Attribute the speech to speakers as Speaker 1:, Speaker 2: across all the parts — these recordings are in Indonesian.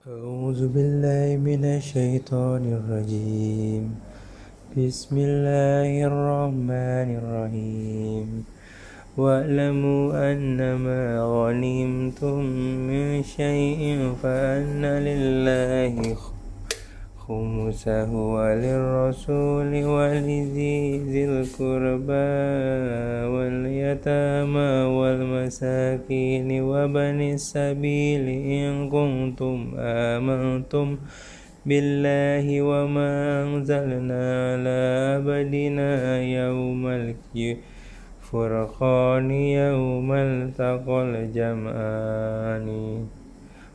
Speaker 1: أعوذ بالله من الشيطان الرجيم بسم الله الرحمن الرحيم واعلموا أنما غنمتم من شيء فأن لله خمسه وللرسول ولذي القربى واليتامى والمساكين وابن السبيل إن كنتم آمنتم بالله وما أنزلنا على عبدنا يوم الفرقان يوم التقى الجمعان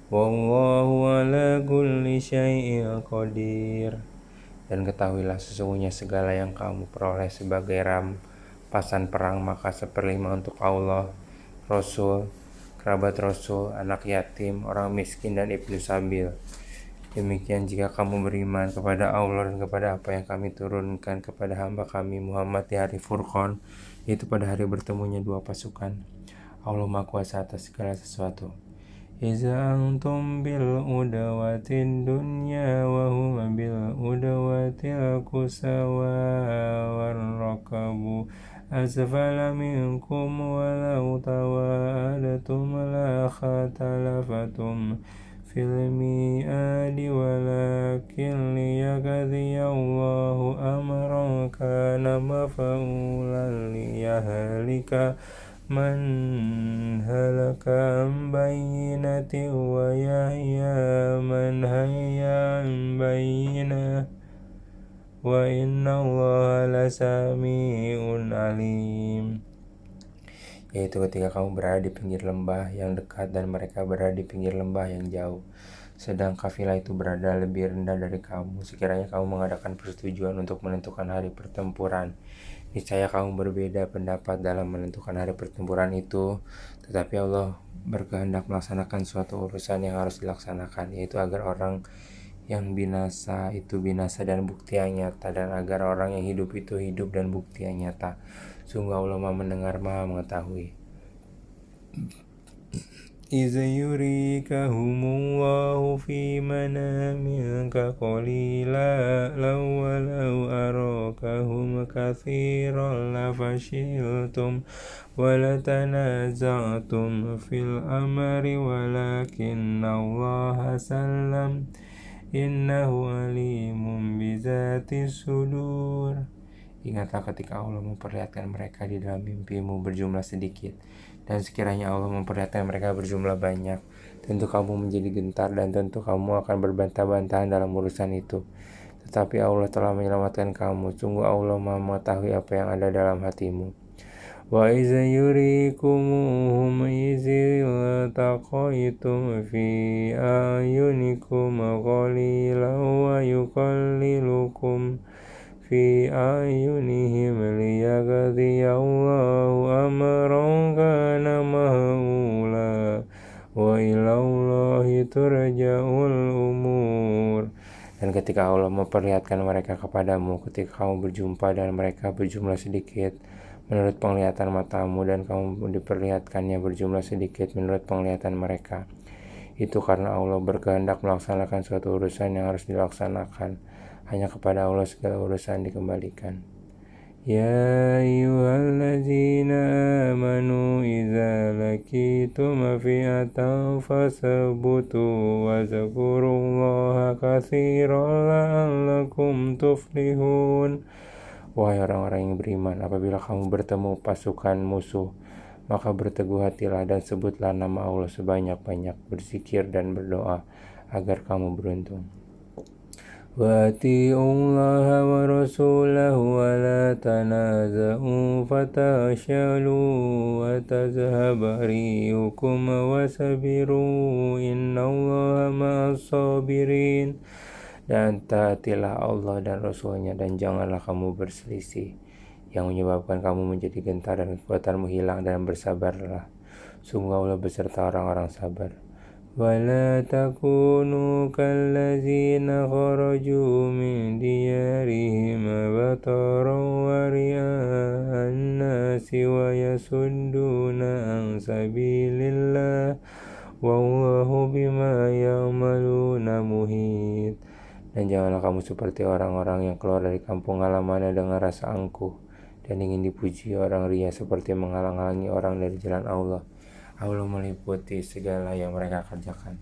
Speaker 1: Wallahu ala kulli syai'in qadir. Dan ketahuilah sesungguhnya segala yang kamu peroleh sebagai rampasan perang maka 1/5 untuk Allah, Rasul, kerabat Rasul, anak yatim, orang miskin dan ibnu sabil. Demikian jika kamu beriman kepada Allah dan kepada apa yang kami turunkan kepada hamba kami Muhammad di hari Furqan, yaitu pada hari bertemunya dua pasukan. Allah Maha Kuasa atas segala sesuatu. Iza antum bil udawatin dunya wa huma bil udawatil kusawa warrakabu asfala minkum walau tawadatum la khatalafatum fil mi'adi walakin liyakadhiyallahu amran kana mafa'ulan liyahlika man halaka an bayyinatin wa yahya man hayya an bayyinah wa inna allaha lasami'un alim. Yaitu ketika kamu berada di pinggir lembah yang dekat dan mereka berada di pinggir lembah yang jauh, sedang kafilah itu berada lebih rendah dari kamu. Sekiranya kamu mengadakan persetujuan untuk menentukan hari pertempuran, niscaya kamu berbeda pendapat dalam menentukan hari pertempuran itu, tetapi Allah berkehendak melaksanakan suatu urusan yang harus dilaksanakan, yaitu agar orang yang binasa itu binasa dan bukti yang nyata, dan agar orang yang hidup itu hidup dan bukti yang nyata. Sungguh Allah Maha mendengar, Maha mengetahui. إذ يريكهمullahu في منامك قليلا ولو أراكهم كثيرا لفشلتم ولتنازعتم في الأمر ولكن الله سلم إنه عليم بذات الصدور. Ingatlah ketika Allah memperlihatkan mereka di dalam mimpimu berjumlah sedikit, dan sekiranya Allah memperlihatkan mereka berjumlah banyak, tentu kamu menjadi gentar dan tentu kamu akan berbantah-bantahan dalam urusan itu. Tetapi Allah telah menyelamatkan kamu. Sungguh Allah Maha mengetahui apa yang ada dalam hatimu. Wa iza yurikumuhum izil taqaitum fi ayunikum qalilan wa yuqallilukum fi ayunihim liyaqdiyallahu amran kana maf'ula wa ilallahi turja'ul umur. Dan ketika Allah memperlihatkan mereka kepadamu ketika kamu berjumpa dan mereka berjumlah sedikit menurut penglihatan matamu, dan kamu diperlihatkannya berjumlah sedikit menurut penglihatan mereka, itu karena Allah berkehendak melaksanakan suatu urusan yang harus dilaksanakan. Hanya kepada Allah segala urusan dikembalikan. Ya ayyuhallazina amanu idza laqitum fi'atan fasbutu wa zkurullaha katsiran la'allakum tuflihun. Wahai orang-orang yang beriman, apabila kamu bertemu pasukan musuh, maka berteguh hatilah dan sebutlah nama Allah sebanyak-banyak, berzikir dan berdoa agar kamu beruntung. Wa ati'ullaha wa rasulahu wa la tanaza'u fatashyalu wa tazhaba rihukum wasabiru innallaha ma'as sabirin. Dan taatilah Allah dan Rasulnya dan janganlah kamu berselisih yang menyebabkan kamu menjadi gentar dan kekuatanmu hilang, dan bersabarlah. Sungguh Allah beserta orang-orang sabar. ولا تكونوا كالذين خرجوا من ديارهم بطرا ورئاء الناس ويصدون عن سبيل الله والله بما يعملون Dan janganlah kamu seperti orang-orang yang keluar dari kampung halamannya dengan rasa angkuh dan ingin dipuji. Orang ria seperti menghalang-halangi orang dari jalan Allah. Allah meliputi segala yang mereka kerjakan.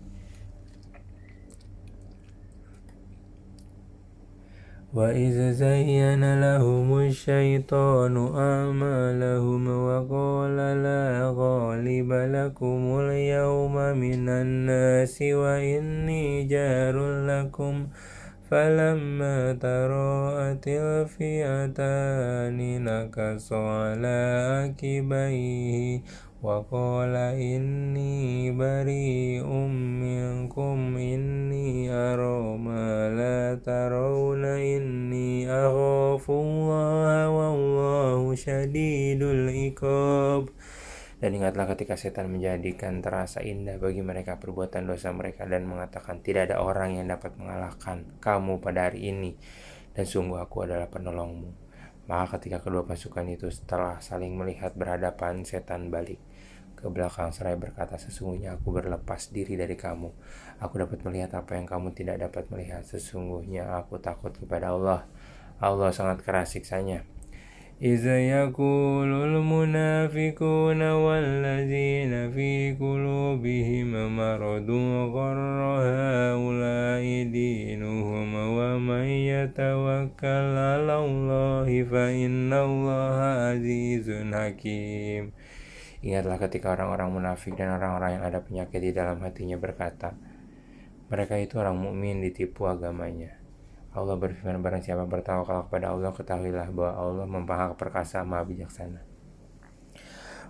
Speaker 1: وَإِذْ زَيَّنَ لَهُمُ الشَّيْطَانُ أَعْمَالَهُمْ وَقَالَ لَا غَالِبَ لَكُمُ الْيَوْمَ مِنَ النَّاسِ وَإِنِّي جَارٌ لَكُمْ فَلَمَّا تَرَاءَتِ الْفِئَتَانِ نَكَصَ عَلَى عَقِبَيْهِ وَقَالَ إِنِّي بَرِيءٌ مِّنكُمْ إِنِّي أَرَىٰ مَا لَا تَرَوْنَ إِنِّي أَخَافُ اللَّهَ وَاللَّهُ شَدِيدُ الْعِقَابِ. Dan ingatlah ketika setan menjadikan terasa indah bagi mereka perbuatan dosa mereka dan mengatakan, tidak ada orang yang dapat mengalahkan kamu pada hari ini, dan sungguh aku adalah penolongmu. Maka ketika kedua pasukan itu setelah saling melihat berhadapan, setan balik ke belakang seraya berkata, sesungguhnya aku berlepas diri dari kamu. Aku dapat melihat apa yang kamu tidak dapat melihat. Sesungguhnya aku takut kepada Allah. Allah sangat keras siksanya. إذ يقول المنافقون والذين في قلوبهم مرض غر هؤلاء دينهم ومن يتوكل على الله فإن الله عزيز حكيم. Ingatlah ketika orang-orang munafik dan orang-orang yang ada penyakit di dalam hatinya berkata, mereka itu orang mukmin ditipu agamanya. Allah berfirman, barang siapa bertawakal kepada Allah, ketahuilah bahwa Allah Maha Perkasa, Maha Bijaksana.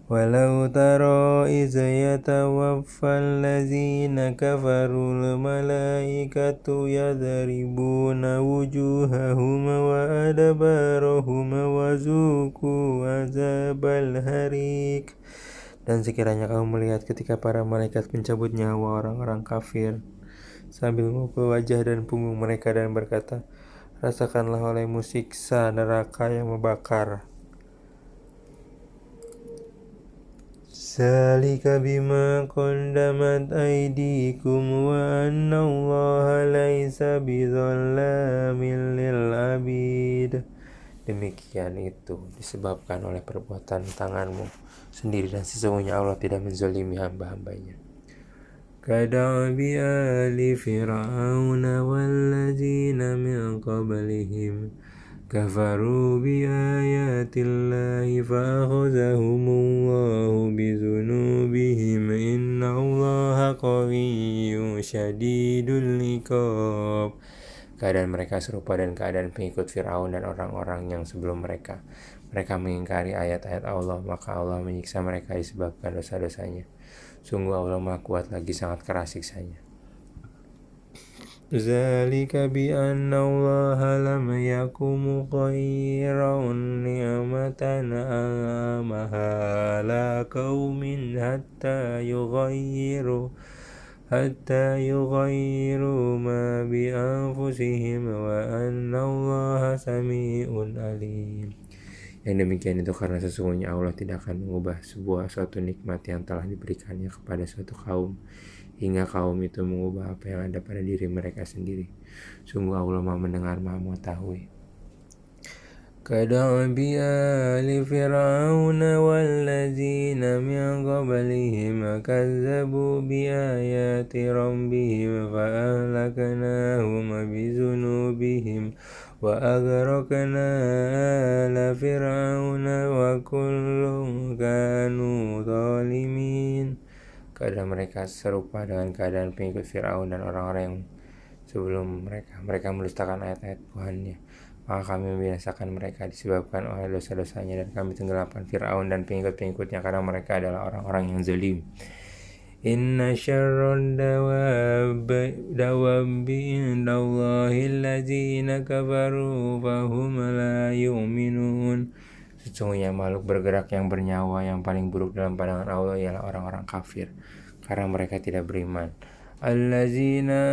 Speaker 1: Walau tara iz yatawaffal ladzina kafarul malaikatu yadribuna wujuhahum wa adbarahum wa zuqu azabal harik. Dan sekiranya kamu melihat ketika para malaikat mencabut nyawa orang-orang kafir sambil memukul wajah dan punggung mereka dan berkata, rasakanlah olehmu siksa neraka yang membakar. Zalika bima qaddamat aydikum wa anna Allaha laisa bizallamin lil abid. Demikian itu disebabkan oleh perbuatan tanganmu sendiri, dan sesungguhnya Allah tidak menzalimi hamba-hambanya. كدأب آل فرعون والذين من قبلهم كفروا بآيات الله فأخذهم الله بذنوبهم إن الله قوي شديد العقاب. Keadaan mereka serupa dengan keadaan pengikut Fir'aun dan orang-orang yang sebelum mereka. Mereka mengingkari ayat-ayat Allah, maka Allah menyiksa mereka disebabkan dosa-dosanya. Sungguh Allah Maha Kuat lagi sangat keras siksanya. Zalika bi anna Allah lam yakum khairan ni'matan an'amaha ala qaumin hatta yughayyiru ma bi anfusihim wa anna Allah sami'un alim. Yang demikian itu karena sesungguhnya Allah tidak akan mengubah suatu nikmat yang telah diberikannya kepada suatu kaum hingga kaum itu mengubah apa yang ada pada diri mereka sendiri. Sungguh Allah Maha mendengar, Maha mengetahui. Kada'bi ali fir'auna walladzina min qablihim kazzabu bi ayati rabbihim fa ahlaknahum bi dzunubihim wa aghraqna ala fir'auna wa kullun kanu zalimin. Keadaan mereka serupa dengan keadaan pengikut Fir'aun dan orang-orang yang sebelum mereka. Mereka mendustakan ayat-ayat Tuhannya. Maka kami membinasakan mereka disebabkan oleh dosa-dosanya, dan kami tenggelamkan Fir'aun dan pengikut-pengikutnya karena mereka adalah orang-orang yang zalim. Inna syarrad dawabi indallahi allazina kafaru fahum la yu'minun. Sesungguhnya makhluk bergerak yang bernyawa yang paling buruk dalam pandangan Allah ialah orang-orang kafir, karena mereka tidak beriman. Allazina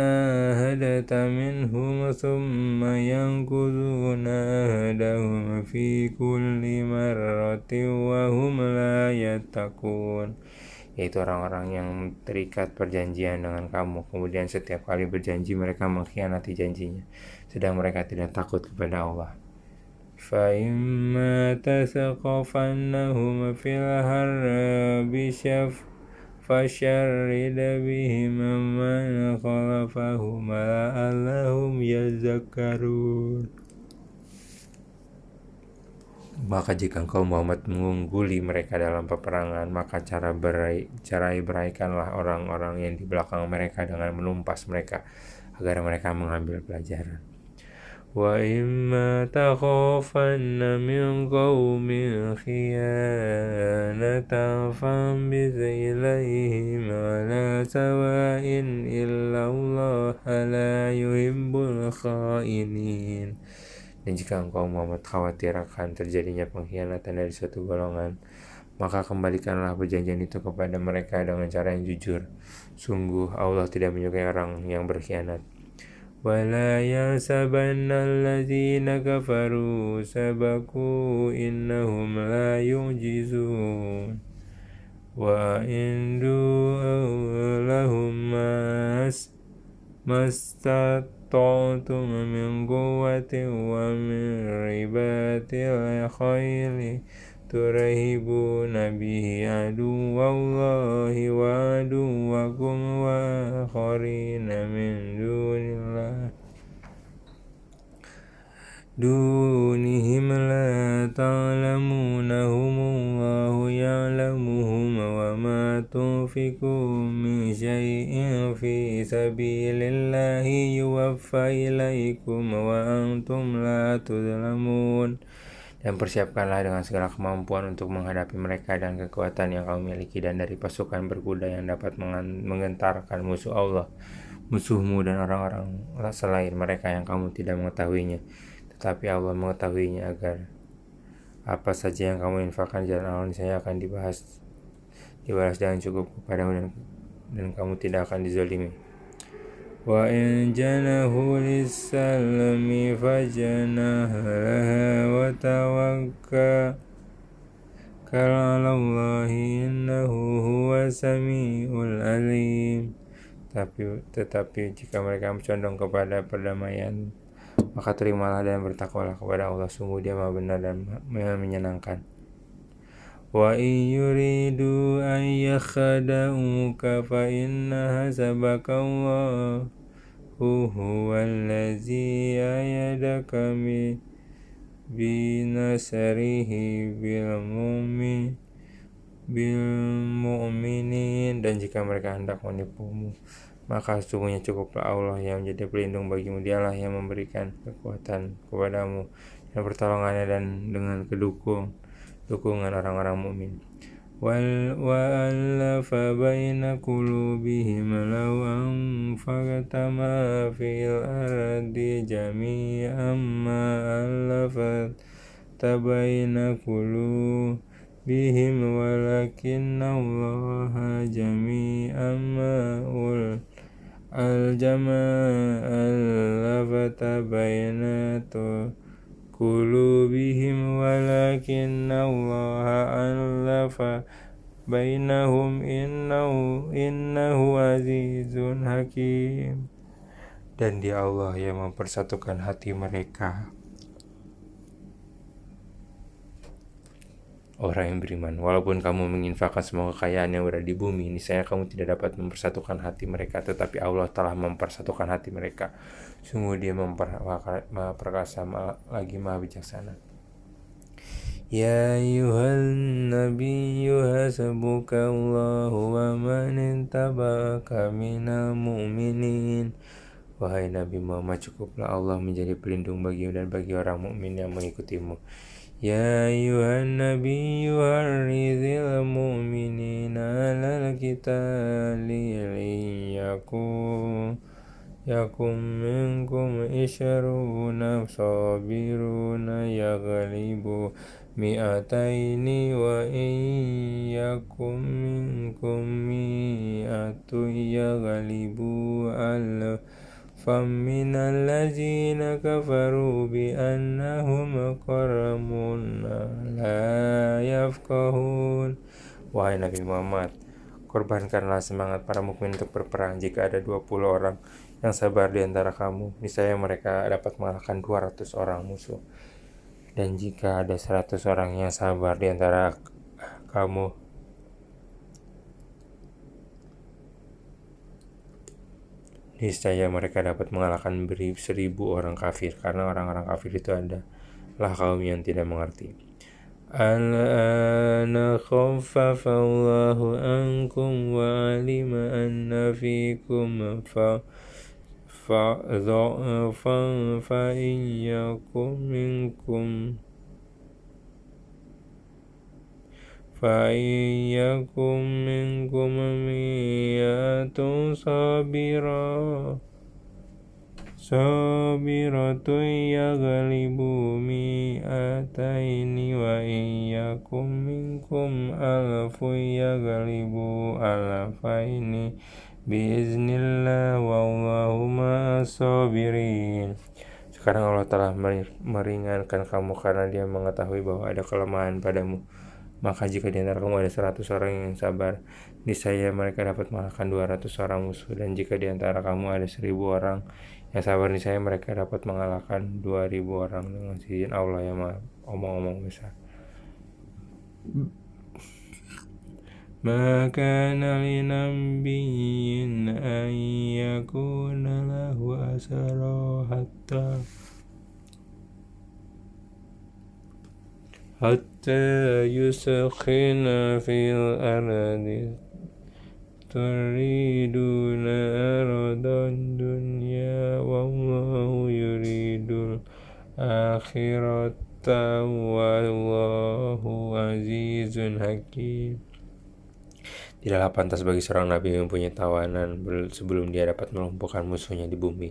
Speaker 1: hadata minhum thumma yanquduna hadahum fi kulli marratin wa hum la yattaqun. yaitu orang-orang yang terikat perjanjian dengan kamu, kemudian setiap kali berjanji mereka mengkhianati janjinya, sedang mereka tidak takut kepada Allah. فَإِمَّا تَثْقَفَنَّهُمْ فِي الْحَرْبِ فَشَرِّدْ بِهِمْ مَنْ خَلْفَهُمْ لَعَلَّهُمْ يَذَّكَّرُونَ. Maka jika engkau Muhammad mengungguli mereka dalam peperangan, maka beraikanlah orang-orang yang di belakang mereka dengan menumpas mereka, agar mereka mengambil pelajaran. وَإِمَّا تَخَافَنَّ مِنْ قَوْمٍ خِيَانَةً فَانبِذْ إِلَيْهِمْ عَلَى سَوَاءٍ إِنَّ اللَّهَ لَا يُحِبُّ الْخَائِنِينَ. Dan jika engkau Muhammad khawatir akan terjadinya pengkhianatan dari suatu golongan, maka kembalikanlah perjanjian itu kepada mereka dengan cara yang jujur. Sungguh Allah tidak menyukai orang yang berkhianat. وَلَا يَحْسَبَنَّ الَّذِينَ كَفَرُوا سَبَقُوا إِنَّهُمْ لَا يُعْجِزُونَ وَأَعِدُّوا لَهُم مَّا اسْتَطَعْتُم مِّن قُوَّةٍ وَمِن رِّبَاطِ الْخَيْلِ تُرْهِبُونَ بِهِ عَدُوَّ اللَّهِ وَعَدُوَّكُمْ وَآخَرِينَ مِن دونهم لا تعلمونهم الله يعلمهم وما تنفقوا من شيء في سبيل الله يوفى إليكم وأنتم لا تظلمون. Dan persiapkanlah dengan segala kemampuan untuk menghadapi mereka dan kekuatan yang kamu miliki, dan dari pasukan berkuda yang dapat menggentarkan musuh Allah, musuhmu, dan orang-orang selain mereka yang kamu tidak mengetahuinya, tetapi Allah mengetahuinya, agar apa saja yang kamu infakkan jalan Allah saya akan dibalas dengan cukup kepadamu, dan kamu tidak akan dizalimi. Wa in janahu lis-salmi fajnah laha wa tawakkal 'ala Allahi innahu huwas samiul alim. Tetapi jika mereka condong kepada perdamaian, maka terimalah dan bertakwalah kepada Allah, sungguh Dia Maha benar dan Maha menyenangkan. Wa in yuridu an yakhda'uka fa inna hasbakallahu huwallazi ayyadaka binasrihi bil mu'minin. Dan jika mereka hendak menipumu, maka sesungguhnya cukuplah Allah yang menjadi pelindung bagimu. Dialah yang memberikan kekuatan kepadamu dan pertolongannya, dan dengan dukungan orang-orang mukmin. وَأَلَّفَ بَيْنَ قُلُوبِهِمْ لَوْ أَنفَقْتَ مَا فِي الْأَرْضِ جَمِيعًا مَا أَلَّفْتَ بَيْنَ قُلُوبِهِمْ وَلَكِنَّ اللَّهَ جَمِيعًا مَا أَلَّفْتَ بَيْنَ قُلُوبِهِمْ وَلَكِنَّ اللَّهَ أَلَّفَ بَيْنَهُمْ إِنَّهُ عَزِيزٌ حَكِيمٌ. Dan Dia Allah yang mempersatukan hati mereka, orang yang beriman. Walaupun kamu menginfakkan semua kekayaan yang berada di bumi, niscaya kamu tidak dapat mempersatukan hati mereka, tetapi Allah telah mempersatukan hati mereka. Sungguh Dia Maha perkasa lagi Maha bijaksana. Ya ayyuhan nabiyyu hasbuka Allahu wa man ittaba'aka minal mu'minin. Wahai Nabi Muhammad, cukuplah Allah menjadi pelindung bagimu dan bagi orang mukmin yang mengikutimu. Ya ayyuhan nabiyyu harridhil mu'minina 'alal qitali yakum minkum ishruna sabiruna yaghlibu mi'ataini wa in yakum minkum mi'atu yaghlibu alfam minal ladzina kafaru bi annahum qawmun la yafqahun. Wahai Nabi Muhammad, Korbankanlah semangat para mukmin untuk berperang. Jika ada 20 orang yang sabar di antara kamu, niscaya mereka dapat mengalahkan 200 orang musuh. Dan jika ada 100 orang yang sabar di antara kamu, niscaya mereka dapat mengalahkan 1.000 orang kafir, karena orang-orang kafir itu adalah kaum yang tidak mengerti. Al-ana khaffafallahu ankum wa alima anna fikum fa'dha'afan fa'iyyakum minkum miyatun sabiratun yaghlibu mi'ataini wa iyyakum minkum alfun yaghlibu alfaini biiznillah wallahu ma'as sabirin. Sekarang Allah telah meringankan kamu karena Dia mengetahui bahwa ada kelemahan padamu. Maka jika di antara kamu ada 100 orang yang sabar, niscaya mereka dapat mengalahkan 200 orang musuh. Dan jika di antara kamu ada 1.000 orang yang sabar, niscaya mereka dapat mengalahkan 2.000 orang dengan izin Allah yang Maha omong-omong besar. Ma kana linabiyyin an yakuna lahu asara hatta yuskhina fil ardi turiduna aradan dunya wallahu yuridul akhirata wallahu azizun hakim. Tidaklah pantas bagi seorang nabi yang mempunyai tawanan sebelum dia dapat melumpuhkan musuhnya di bumi.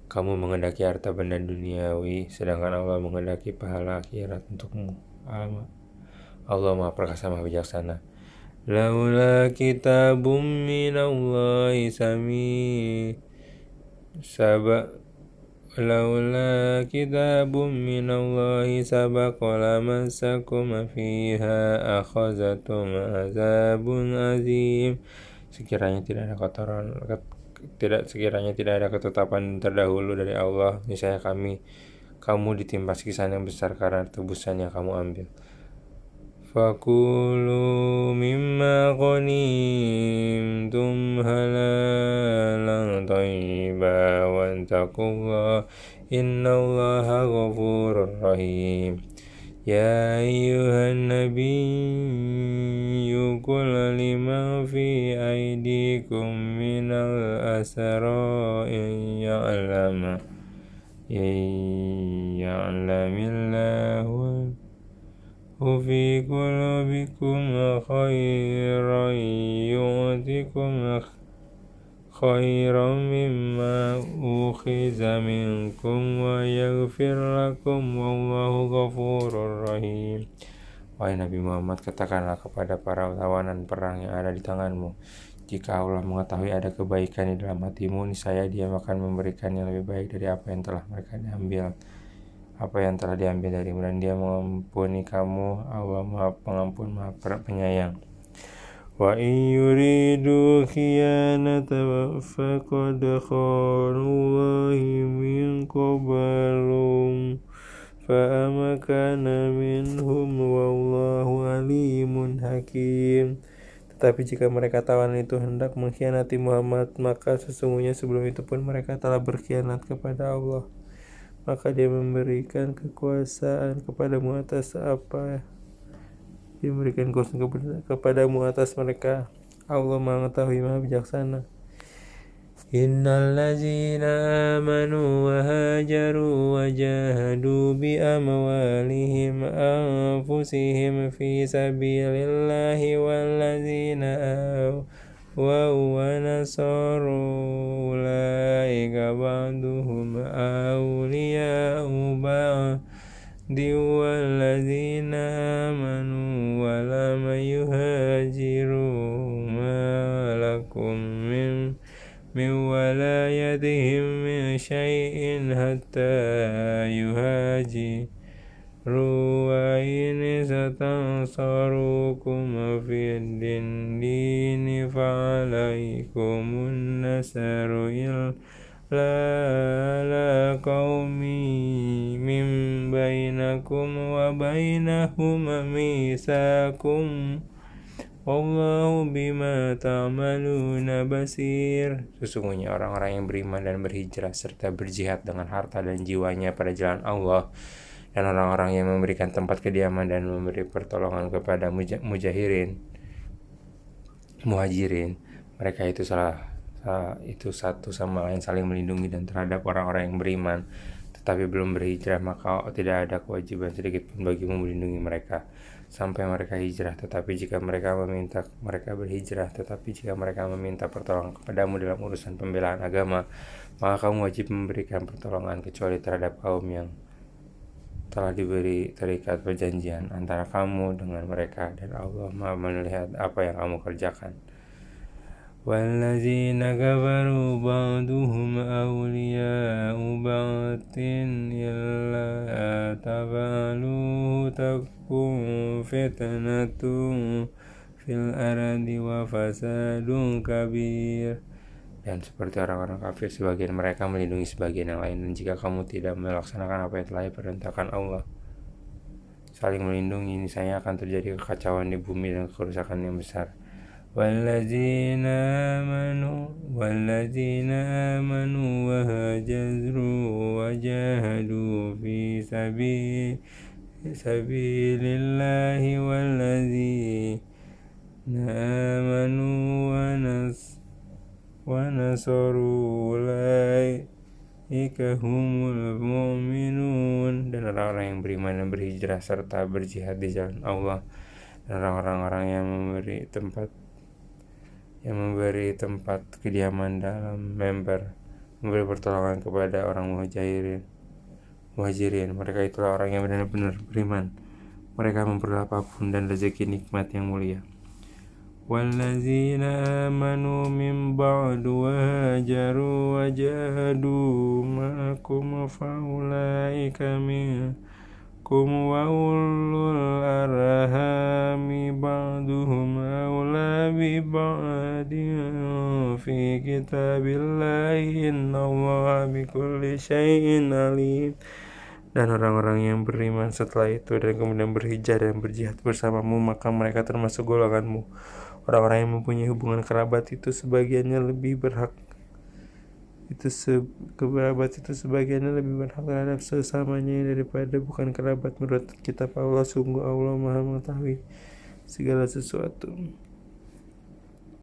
Speaker 1: Kamu menghendaki harta benda duniawi, sedangkan Allah menghendaki pahala akhirat untukmu. Allah Maha Perkasa, Maha Bijaksana. Laula kitabum minallahi sabaqa lamassakum fiha akhazatum azabun azim. Sekiranya tidak ada ketetapan terdahulu dari Allah, niscaya kamu ditimpa siksaan yang besar karena tebusan yang kamu ambil. Fakulu mimma ghanimtum halalan thayyiban wattaqullah innallaha ghafurur rahim. Ya ayyuhan nabiyyu qul liman fi aydikum minal asra in ya'lamillahu fi qulubikum khairan yu'tikum khairan mimma ukhiza minkum wa yaghfir lakum wallahu ghafurur rahim. Wahai Nabi Muhammad, katakanlah kepada para tawanan perang yang ada di tanganmu, jika Allah mengetahui ada kebaikan di dalam hatimu, niscaya Dia akan memberikan yang lebih baik dari apa yang telah diambil darimu, dan Dia mengampuni kamu. Allah Maha Pengampun, Maha Penyayang. Wa in yuridu khiyanata faqad khanallahi min qablum fa amakana minhum wallahu alimun hakim. Tetapi jika mereka tawanan itu hendak mengkhianati Muhammad, maka sesungguhnya sebelum itu pun mereka telah berkhianat kepada Allah. Maka Dia memberikan kekuasaan kepadamu atas mereka. Allah mengetahui, Maha Bijaksana. Innal ladzina amanu wa hajaru wa jahadu bi amwalihim anfusihim fi sabilillahi wal ladzina wa nasaru ulaika ba'duhum awliya'u ba'di wal ladzina amanu wa lam yuhajiru ma lakum min walayatihim min syai'in hatta yuhajiru وإن استنصروكم في الدين فعليكم النصر إلا على قوم من بينكم وبينهم ميثاق Wallahu bima ta'maluna basir. Sesungguhnya orang-orang yang beriman dan berhijrah serta berjihad dengan harta dan jiwanya pada jalan Allah, dan orang-orang yang memberikan tempat kediaman dan memberi pertolongan kepada muhajirin, mereka itu itu satu sama lain saling melindungi, dan terhadap orang-orang yang beriman tetapi belum berhijrah, maka tidak ada kewajiban sedikit pun bagimu melindungi mereka sampai mereka hijrah. Tetapi jika mereka meminta pertolongan kepadamu dalam urusan pembelaan agama, maka kamu wajib memberikan pertolongan kecuali terhadap kaum yang telah diberi terikat perjanjian antara kamu dengan mereka, dan Allah Maha melihat apa yang kamu kerjakan. وَالَّذِينَ كَفَرُوا بَعْضُهُمْ أَوْلِيَاءُ بَعْضٍ إِلَّا تَفْعَلُوهُ تَكُنْ فِتْنَةٌ فِي الْأَرْضِ وَفَسَادٌ كَبِيرٌ. Dan seperti orang-orang kafir, sebagian mereka melindungi sebagian yang lain, dan jika kamu tidak melaksanakan apa yang telah diperintahkan Allah, saling melindungi, niscaya akan terjadi kekacauan di bumi dan kerusakan yang besar. والذين آمنوا وهاجروا وجاهدوا في سبيل الله والذين آمنوا ونصروا أولئك هم المؤمنون. Dan orang-orang yang beriman dan berhijrah serta berjihad di jalan Allah, dan orang-orang yang memberi tempat kediaman dalam memberi pertolongan kepada orang muhajirin, mereka itulah orang yang benar-benar beriman. Mereka memperoleh apapun dan rezeki nikmat yang mulia. Wallazina amanu min ba'du wahajaru wajahadu ma'akum fa'ulaika minkum wa ulul arhami ba'duhum awla bi ba'din fi kitabillahi innallaha bikulli syai'in alim. Dan orang-orang yang beriman setelah itu dan kemudian berhijrah dan berjihad bersamamu, maka mereka termasuk golonganmu. Orang-orang yang mempunyai hubungan kerabat itu sebagiannya lebih berhak terhadap sesamanya daripada bukan kerabat menurut kitab Allah. Sungguh Allah Maha mengetahui segala sesuatu.